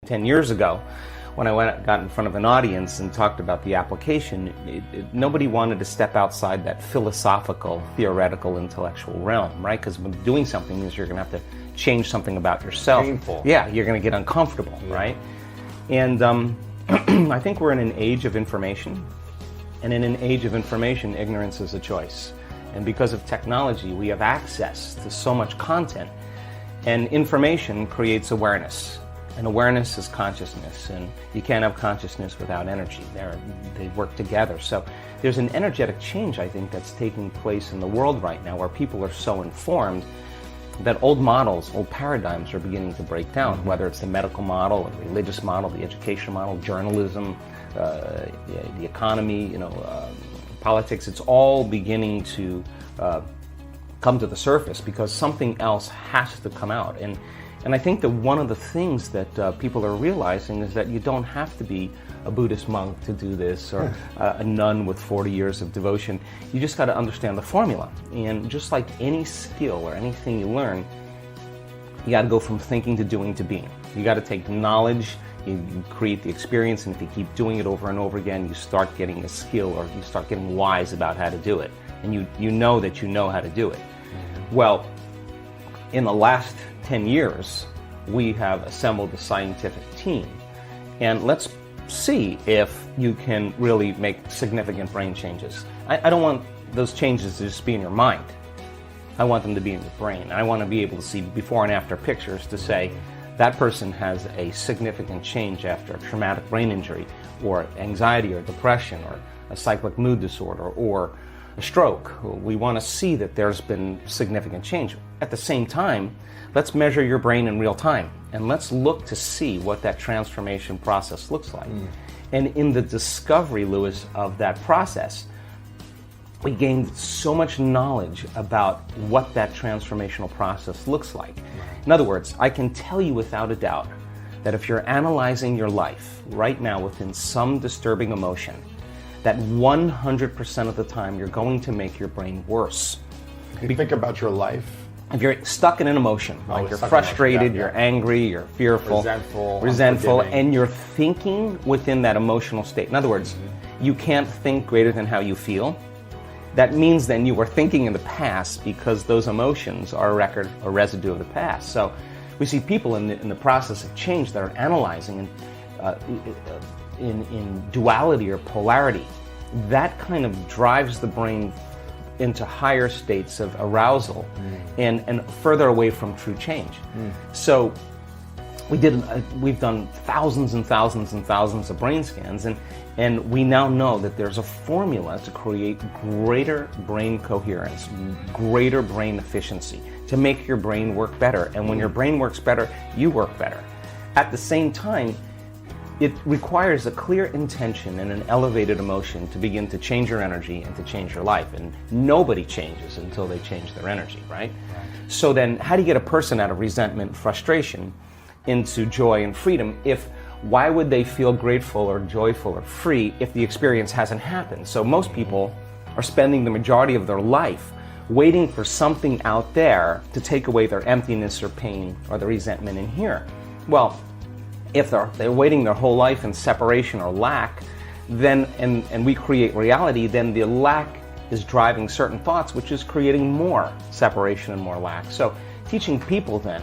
10 years ago, when I got in front of an audience and talked about the application, nobody wanted to step outside that philosophical, theoretical, intellectual realm, right? Because doing something means you're going to have to change something about yourself. Painful. Yeah, you're going to get uncomfortable, right? And I think we're in an age of information, and in an age of information, ignorance is a choice. And because of technology, we have access to so much content, and information creates awareness. And awareness is consciousness, and you can't have consciousness without energy. They work together. So there's an energetic change, I think, that's taking place in the world right now, where people are so informed that old models, old paradigms are beginning to break down, whether it's the medical model, the religious model, the education model, journalism, the economy, politics. It's all beginning to come to the surface because something else has to come out. And I think that one of the things that people are realizing is that you don't have to be a Buddhist monk to do this, or a nun with 40 years of devotion. You just got to understand the formula. And just like any skill or anything you learn, you got to go from thinking to doing to being. You got to take knowledge, you create the experience, and if you keep doing it over and over again, you start getting a skill, or you start getting wise about how to do it. And you know that you know how to do it. Well, in the last 10 years, we have assembled a scientific team. And let's see if you can really make significant brain changes. I don't want those changes to just be in your mind. I want them to be in your brain. I want to be able to see before and after pictures to say, that person has a significant change after a traumatic brain injury, or anxiety or depression, or a cyclic mood disorder, or a stroke. We want to see that there's been significant change. At the same time, let's measure your brain in real time, and let's look to see what that transformation process looks like. And in the discovery, Lewis, of that process, we gained so much knowledge about what that transformational process looks like. In other words, I can tell you without a doubt that if you're analyzing your life right now within some disturbing emotion, that 100% of the time you're going to make your brain worse. You think about your life. If you're stuck in an emotion, like you're frustrated, you're angry, you're fearful, resentful, and you're thinking within that emotional state. In other words, you can't think greater than how you feel. That means then you were thinking in the past, because those emotions are a residue of the past. So we see people in the process of change that are analyzing in duality or polarity. That kind of drives the brain into higher states of arousal and further away from true change. So we've done thousands and thousands and thousands of brain scans, and we now know that there's a formula to create greater brain coherence, greater brain efficiency, to make your brain work better. And when your brain works better, you work better. At the same time, it requires a clear intention and an elevated emotion to begin to change your energy and to change your life. And nobody changes until they change their energy, right? So then how do you get a person out of resentment, frustration, into joy and freedom? Why would they feel grateful or joyful or free if the experience hasn't happened? So most people are spending the majority of their life waiting for something out there to take away their emptiness or pain or the resentment in here. Well, if they're waiting their whole life in separation or lack, then and we create reality, then the lack is driving certain thoughts, which is creating more separation and more lack. So teaching people then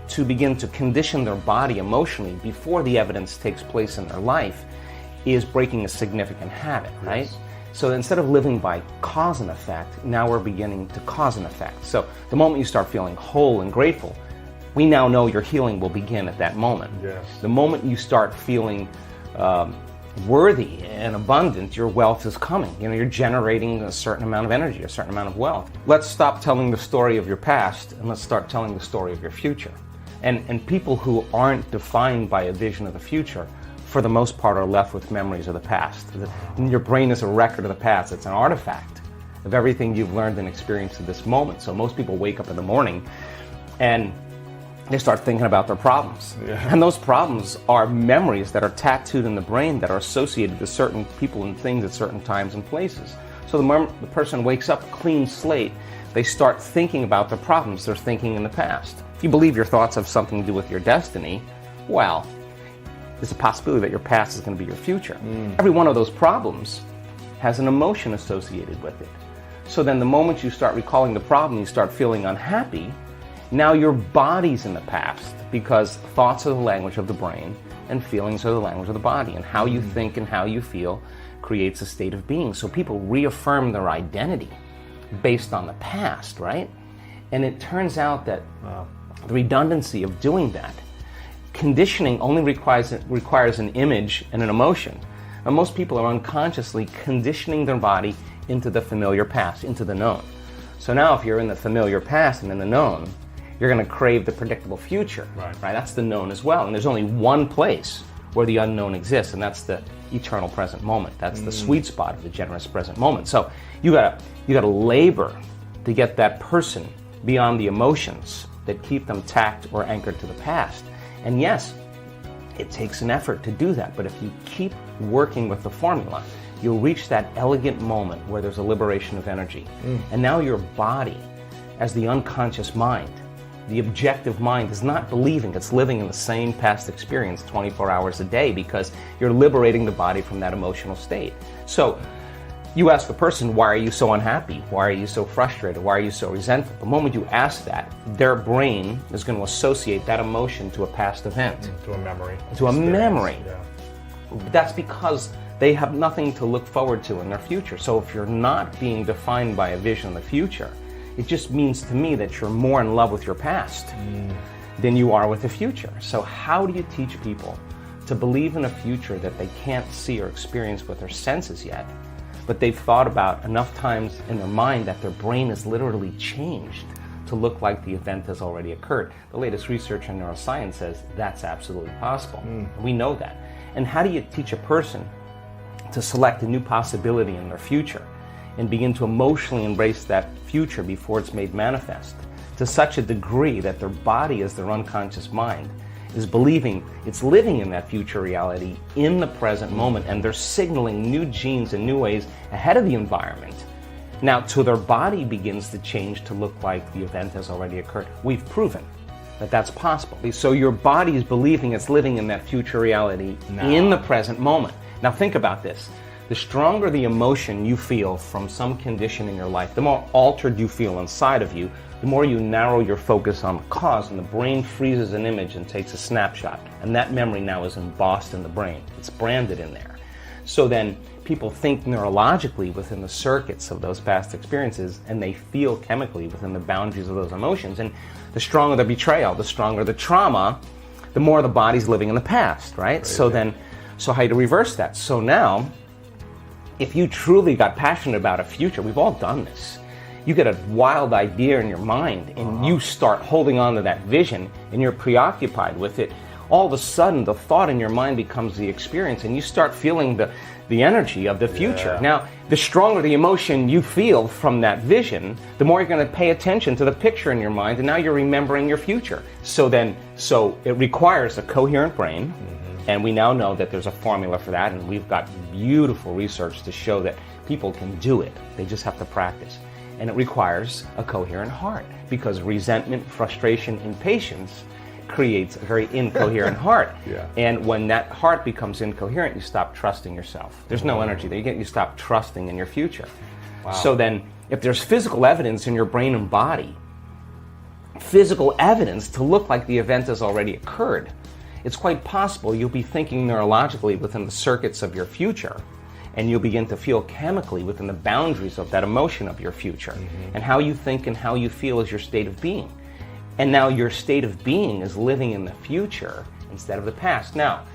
to begin to condition their body emotionally before the evidence takes place in their life is breaking a significant habit, right? Yes. So instead of living by cause and effect, now we're beginning to cause and effect. So the moment you start feeling whole and grateful, we now know your healing will begin at that moment. Yes. The moment you start feeling worthy and abundant, your wealth is coming. You're generating a certain amount of energy, a certain amount of wealth. Let's stop telling the story of your past and let's start telling the story of your future. And people who aren't defined by a vision of the future, for the most part, are left with memories of the past. Your brain is a record of the past. It's an artifact of everything you've learned and experienced at this moment. So most people wake up in the morning and they start thinking about their problems. Yeah. And those problems are memories that are tattooed in the brain that are associated to certain people and things at certain times and places. So the moment the person wakes up, clean slate, they start thinking about the problems they're thinking in the past. If you believe your thoughts have something to do with your destiny, well, is a possibility that your past is going to be your future. Every one of those problems has an emotion associated with it. So then the moment you start recalling the problem, you start feeling unhappy, now your body's in the past, because thoughts are the language of the brain and feelings are the language of the body, and how you think and how you feel creates a state of being. So people reaffirm their identity based on the past, right? And it turns out that the redundancy of doing that, conditioning only requires an image and an emotion. Now, most people are unconsciously conditioning their body into the familiar past, into the known. So now if you're in the familiar past and in the known, you're going to crave the predictable future, right? That's the known as well. And there's only one place where the unknown exists, and that's the eternal present moment. That's the sweet spot of the generous present moment. So you gotta labor to get that person beyond the emotions that keep them tacked or anchored to the past. And yes, it takes an effort to do that, but if you keep working with the formula, you'll reach that elegant moment where there's a liberation of energy. And now your body, as the unconscious mind, the objective mind, is not believing it's living in the same past experience 24 hours a day, because you're liberating the body from that emotional state. So you ask a person, why are you so unhappy? Why are you so frustrated? Why are you so resentful? The moment you ask that, their brain is going to associate that emotion to a past event. To a memory. To a memory. Yeah. That's because they have nothing to look forward to in their future. So if you're not being defined by a vision of the future, it just means to me that you're more in love with your past than you are with the future. So how do you teach people to believe in a future that they can't see or experience with their senses yet, but they've thought about enough times in their mind that their brain is literally changed to look like the event has already occurred? The latest research in neuroscience says that's absolutely possible. We know that. And how do you teach a person to select a new possibility in their future and begin to emotionally embrace that future before it's made manifest to such a degree that their body, as their unconscious mind, is believing it's living in that future reality in the present moment, and they're signaling new genes in new ways ahead of the environment. Now, till their body begins to change to look like the event has already occurred. We've proven that that's possible. So your body is believing it's living in that future reality in the present moment. Now think about this. The stronger the emotion you feel from some condition in your life, the more altered you feel inside of you, the more you narrow your focus on the cause, and the brain freezes an image and takes a snapshot. And that memory now is embossed in the brain. It's branded in there. So then people think neurologically within the circuits of those past experiences, and they feel chemically within the boundaries of those emotions. And the stronger the betrayal, the stronger the trauma, the more the body's living in the past, right? So how do you reverse that? So now, if you truly got passionate about a future, we've all done this. You get a wild idea in your mind and you start holding on to that vision and you're preoccupied with it. All of a sudden, the thought in your mind becomes the experience, and you start feeling the energy of the future. Yeah. Now, the stronger the emotion you feel from that vision, the more you're going to pay attention to the picture in your mind, and now you're remembering your future. So it requires a coherent brain. And we now know that there's a formula for that, and we've got beautiful research to show that people can do it. They just have to practice. And it requires a coherent heart, because resentment, frustration, impatience creates a very incoherent heart. Yeah. And when that heart becomes incoherent, you stop trusting yourself. There's no energy there. You stop trusting in your future. Wow. So then, if there's physical evidence in your brain and body, physical evidence to look like the event has already occurred, it's quite possible you'll be thinking neurologically within the circuits of your future, and you'll begin to feel chemically within the boundaries of that emotion of your future. And how you think and how you feel is your state of being. And now your state of being is living in the future instead of the past. Now,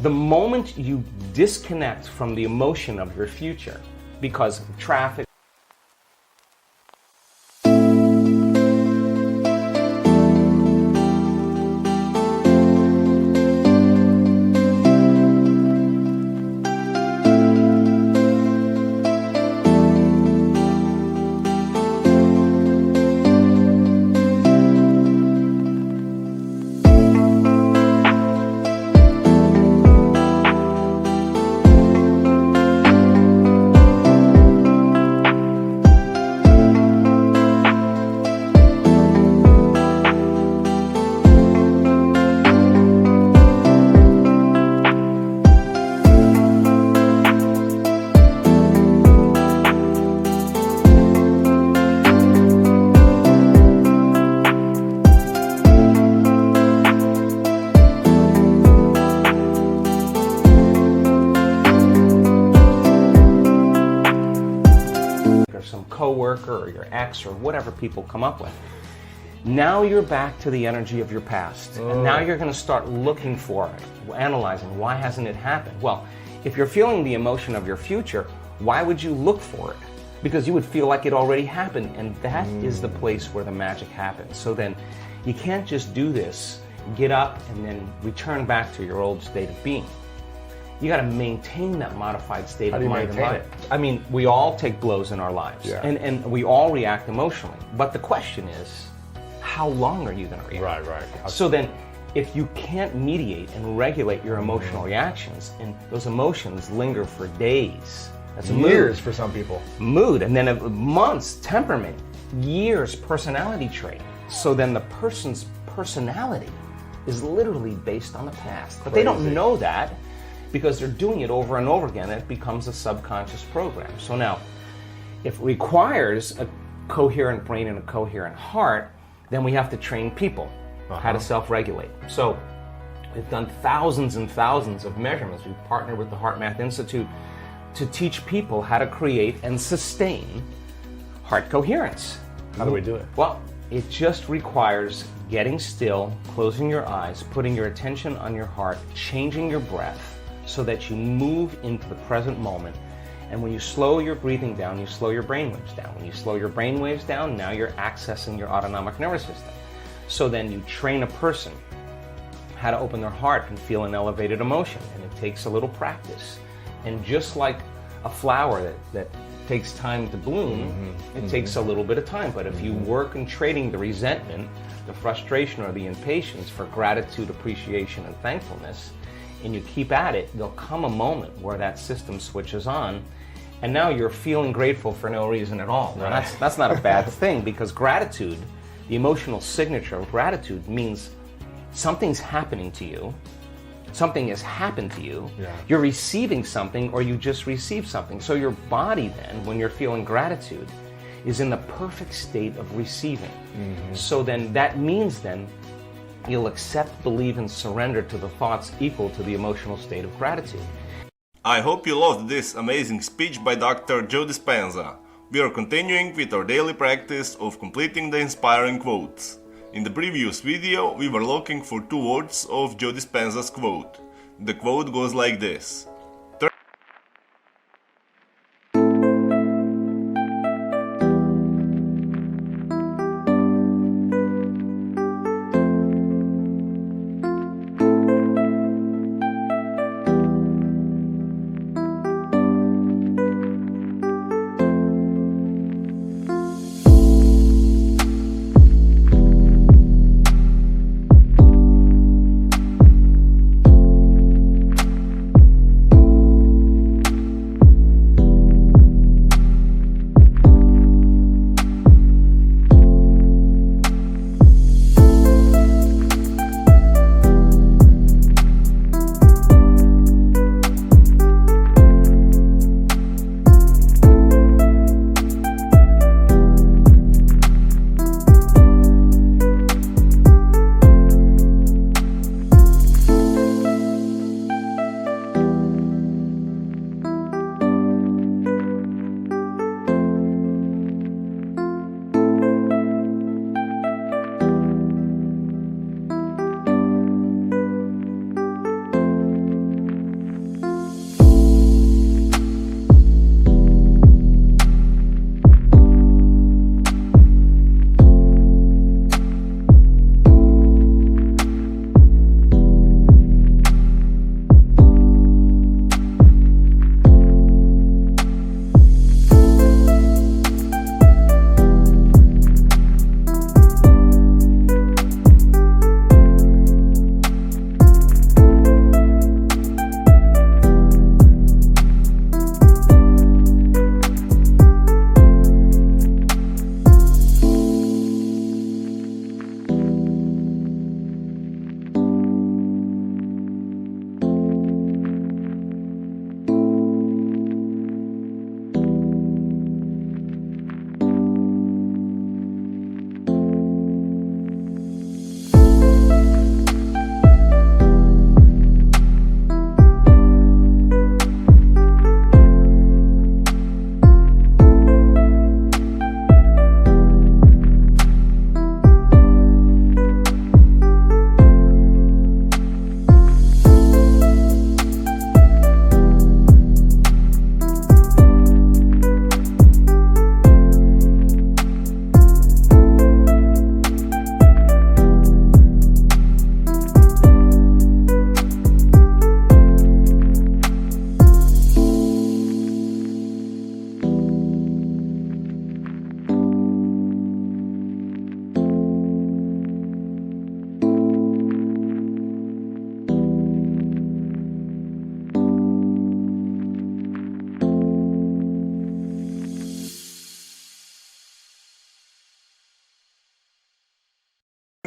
the moment you disconnect from the emotion of your future because of traffic, coworker or your ex or whatever people come up with. Now you're back to the energy of your past. And now you're going to start looking for it, analyzing why hasn't it happened? Well, if you're feeling the emotion of your future, why would you look for it? Because you would feel like it already happened, and that is the place where the magic happens. So then you can't just do this, get up, and then return back to your old state of being. You got to maintain that modified state of mind and body. I mean, we all take blows in our lives, and we all react emotionally. But the question is, how long are you going to react? Right. So then, if you can't mediate and regulate your emotional reactions, and those emotions linger for days, that's years for some people. Mood, and then months, temperament, years, personality trait. So then the person's personality is literally based on the past. But they don't know that because they're doing it over and over again, and it becomes a subconscious program. So now, if it requires a coherent brain and a coherent heart, then we have to train people how to self-regulate. So we've done thousands and thousands of measurements. We've partnered with the Heart Math Institute to teach people how to create and sustain heart coherence. How do we do it? Well, it just requires getting still, closing your eyes, putting your attention on your heart, changing your breath so that you move into the present moment. And when you slow your breathing down, you slow your brain waves down. When you slow your brain waves down, now you're accessing your autonomic nervous system. So then you train a person how to open their heart and feel an elevated emotion. And it takes a little practice. And just like a flower that takes time to bloom, it takes a little bit of time. But if you work in trading the resentment, the frustration, or the impatience for gratitude, appreciation, and thankfulness, and you keep at it, there'll come a moment where that system switches on, and now you're feeling grateful for no reason at all. Now, that's not a bad thing, because gratitude, the emotional signature of gratitude, means something's happening to you, something has happened to you, you're receiving something, or you just received something. So your body then, when you're feeling gratitude, is in the perfect state of receiving. So then that means then you'll accept, believe, and surrender to the thoughts equal to the emotional state of gratitude. I hope you loved this amazing speech by Dr. Joe Dispenza. We are continuing with our daily practice of completing the inspiring quotes. In the previous video, we were looking for 2 words of Joe Dispenza's quote. The quote goes like this: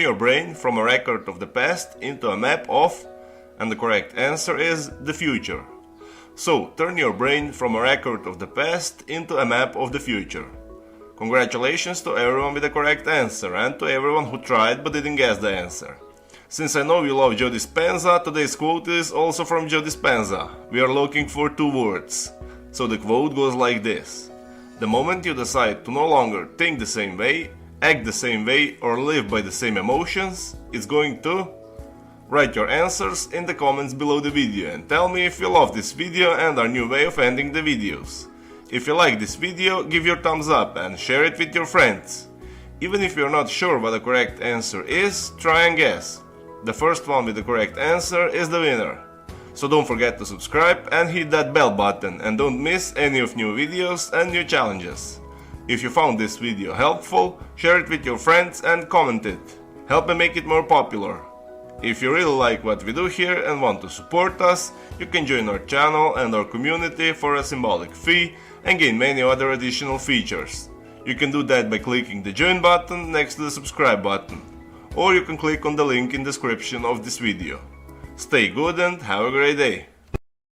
your brain from a record of the past into a map of, and the correct answer is the future. So, turn your brain from a record of the past into a map of the future. Congratulations to everyone with the correct answer and to everyone who tried but didn't guess the answer. Since I know you love Joe Dispenza, today's quote is also from Joe Dispenza. We are looking for 2 words. So the quote goes like this: the moment you decide to no longer think the same way, act the same way, or live by the same emotions, it's going to... Write your answers in the comments below the video and tell me if you love this video and our new way of ending the videos. If you like this video, give your thumbs up and share it with your friends. Even if you're not sure what the correct answer is, try and guess. The first one with the correct answer is the winner. So don't forget to subscribe and hit that bell button and don't miss any of new videos and new challenges. If you found this video helpful, share it with your friends and comment it. Help me make it more popular. If you really like what we do here and want to support us, you can join our channel and our community for a symbolic fee and gain many other additional features. You can do that by clicking the join button next to the subscribe button, or you can click on the link in the description of this video. Stay good and have a great day!